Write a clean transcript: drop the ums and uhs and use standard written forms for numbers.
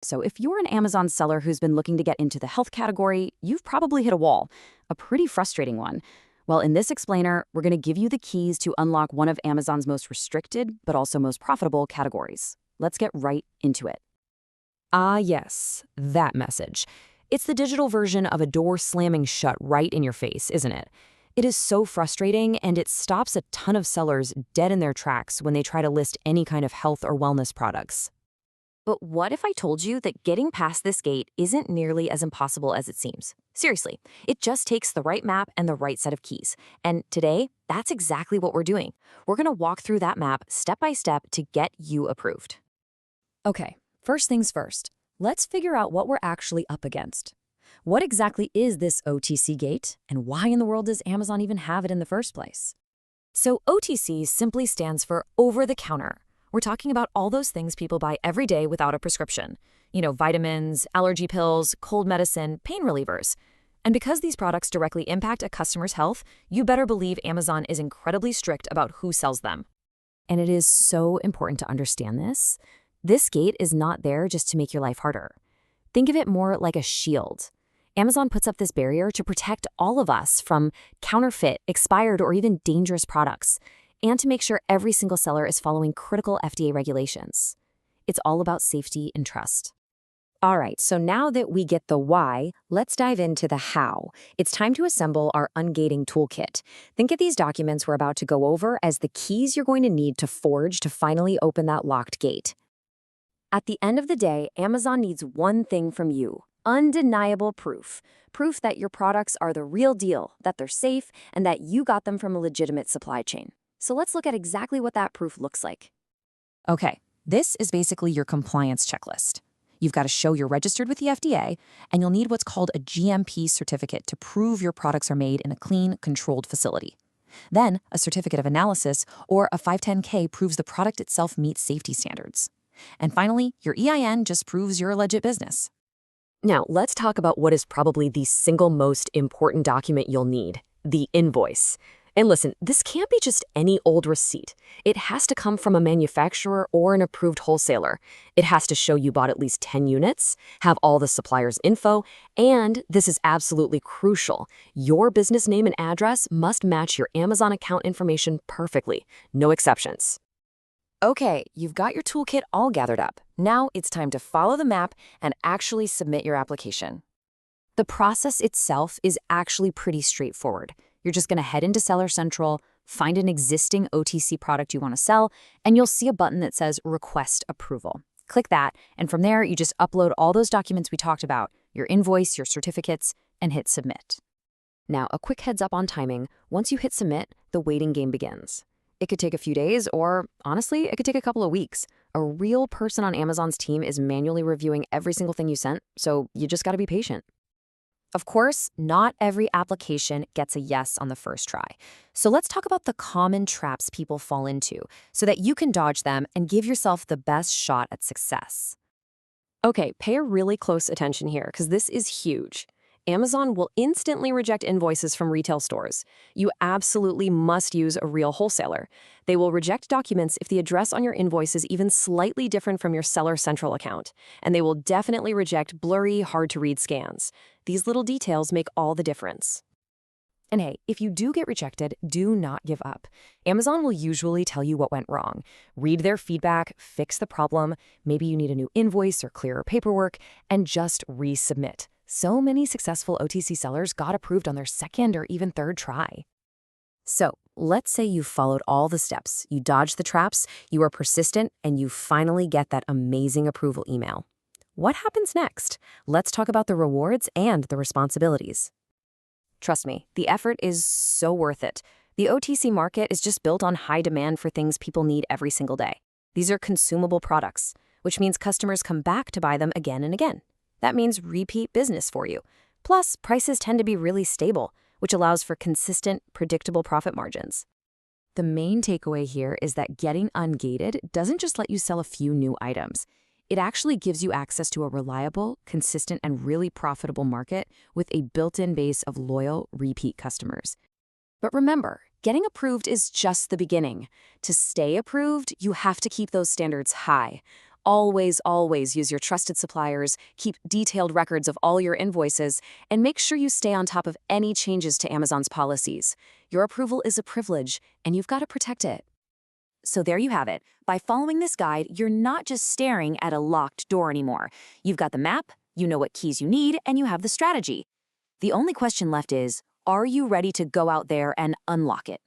So if you're an Amazon seller who's been looking to get into the health category, you've probably hit a wall, a pretty frustrating one. Well, in this explainer, we're going to give you the keys to unlock one of Amazon's most restricted, but also most profitable categories. Let's get right into it. Ah, yes, that message. It's the digital version of a door slamming shut right in your face, isn't it? It is so frustrating, and it stops a ton of sellers dead in their tracks when they try to list any kind of health or wellness products. But what if I told you that getting past this gate isn't nearly as impossible as it seems? Seriously, it just takes the right map and the right set of keys. And today, that's exactly what we're doing. We're going to walk through that map step by step to get you approved. Okay, first things first. Let's figure out what we're actually up against. What exactly is this OTC gate, and why in the world does Amazon even have it in the first place? So OTC simply stands for over-the-counter. We're talking about all those things people buy every day without a prescription. Vitamins, allergy pills, cold medicine, pain relievers. And because these products directly impact a customer's health, you better believe Amazon is incredibly strict about who sells them. And it is so important to understand this. This gate is not there just to make your life harder. Think of it more like a shield. Amazon puts up this barrier to protect all of us from counterfeit, expired, or even dangerous products, and to make sure every single seller is following critical FDA regulations. It's all about safety and trust. All right, so now that we get the why, let's dive into the how. It's time to assemble our Ungating toolkit. Think of these documents we're about to go over as the keys you're going to need to forge to finally open that locked gate. At the end of the day, Amazon needs one thing from you: undeniable proof. Proof that your products are the real deal, that they're safe, and that you got them from a legitimate supply chain. So let's look at exactly what that proof looks like. Okay, this is basically your compliance checklist. You've got to show you're registered with the FDA, and you'll need what's called a GMP certificate to prove your products are made in a clean, controlled facility. Then, a certificate of analysis or a 510K proves the product itself meets safety standards. And finally, your EIN just proves you're a legit business. Now, let's talk about what is probably the single most important document you'll need: the invoice. And listen, this can't be just any old receipt. It has to come from a manufacturer or an approved wholesaler. It has to show you bought at least 10 units, have all the supplier's info, and this is absolutely crucial: your business name and address must match your Amazon account information perfectly, no exceptions. Okay, you've got your toolkit all gathered up. Now it's time to follow the map and actually submit your application. The process itself is actually pretty straightforward. You're just going to head into Seller Central, find an existing OTC product you want to sell, and you'll see a button that says Request Approval. Click that, and from there, you just upload all those documents we talked about, your invoice, your certificates, and hit Submit. Now, a quick heads up on timing. Once you hit Submit, the waiting game begins. It could take a few days, or honestly, it could take a couple of weeks. A real person on Amazon's team is manually reviewing every single thing you sent, so you just got to be patient. Of course, not every application gets a yes on the first try. So let's talk about the common traps people fall into so that you can dodge them and give yourself the best shot at success. Okay, pay a really close attention here because this is huge. Amazon will instantly reject invoices from retail stores. You absolutely must use a real wholesaler. They will reject documents if the address on your invoice is even slightly different from your Seller Central account. And they will definitely reject blurry, hard-to-read scans. These little details make all the difference. And hey, if you do get rejected, do not give up. Amazon will usually tell you what went wrong. Read their feedback, fix the problem, maybe you need a new invoice or clearer paperwork, and just resubmit. So many successful OTC sellers got approved on their second or even third try. So let's say you followed all the steps, you dodged the traps, you are persistent, and you finally get that amazing approval email. What happens next? Let's talk about the rewards and the responsibilities. Trust me, the effort is so worth it. The OTC market is just built on high demand for things people need every single day. These are consumable products, which means customers come back to buy them again and again. That means repeat business for you. Plus, prices tend to be really stable, which allows for consistent, predictable profit margins. The main takeaway here is that getting Ungated doesn't just let you sell a few new items. It actually gives you access to a reliable, consistent, and really profitable market with a built-in base of loyal, repeat customers. But remember, getting approved is just the beginning. To stay approved, you have to keep those standards high. Always use your trusted suppliers, keep detailed records of all your invoices, and make sure you stay on top of any changes to Amazon's policies. Your approval is a privilege, and you've got to protect it. So there you have it. By following this guide, you're not just staring at a locked door anymore. You've got the map, you know what keys you need, and you have the strategy. The only question left is, are you ready to go out there and unlock it?